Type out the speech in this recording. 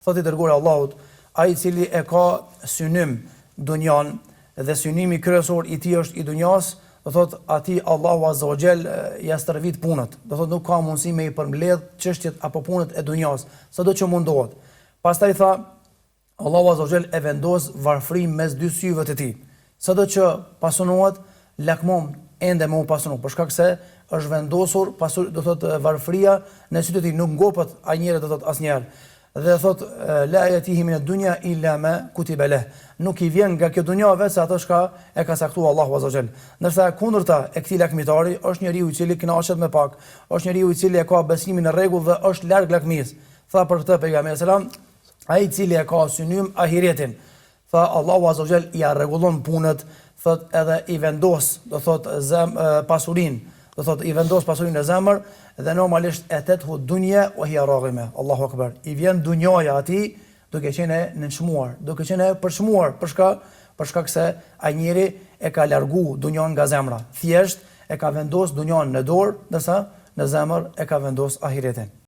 Thotë i dërguari Allahut, ai i cili e ka synim dunjan dhe synimi kryesor i tij është i dunjas, do thotë atij Allahu Azza wa Jall ja stërvit punët. Do thotë nuk ka mundësi me i përmbledh çështjet apo punët e dunjas, sado që mundohet. Pastaj tha Allahu Azza wa Jall e vendos varfrim mes dy syve të tij. Sado që pasunohet, lakmon ende më u pasunu, për shkak se është vendosur do thotë varfria në sytë të tij, nuk ngopet ai njeri do thotë asnjëherë. Dhe thot la yatihi min ad-dunya illa ma kutiba lah. Nuk i vjen nga kjo dunja vetë ato çka e ka caktuar Allahu Azza wa Jall. Ndërsa kundërta e këtij lakmitari është njeriu i cili kënaqet me pak, është njeriu i cili e ka besimin në rregull dhe është larg lakmis. Tha për këtë pejgamberi selam, ai i cili e ka synim ahiretin, tha Allahu Azza wa Jall ja rregullon punët, thot edhe i vendos, do thot pasurinë, do thot i vendos pasurinë në zemër dhe normalisht atethu dunya wa hiya raghima. Allahu akbar. I vjen dunjaja atij duke qenë nënçmuar, duke qenë përçmuar, për shkak se ai njeri e ka largu dunjan nga zemra. Thjesht e ka vendos dunjan në dorë, ndërsa në zemër e ka vendos ahiretin.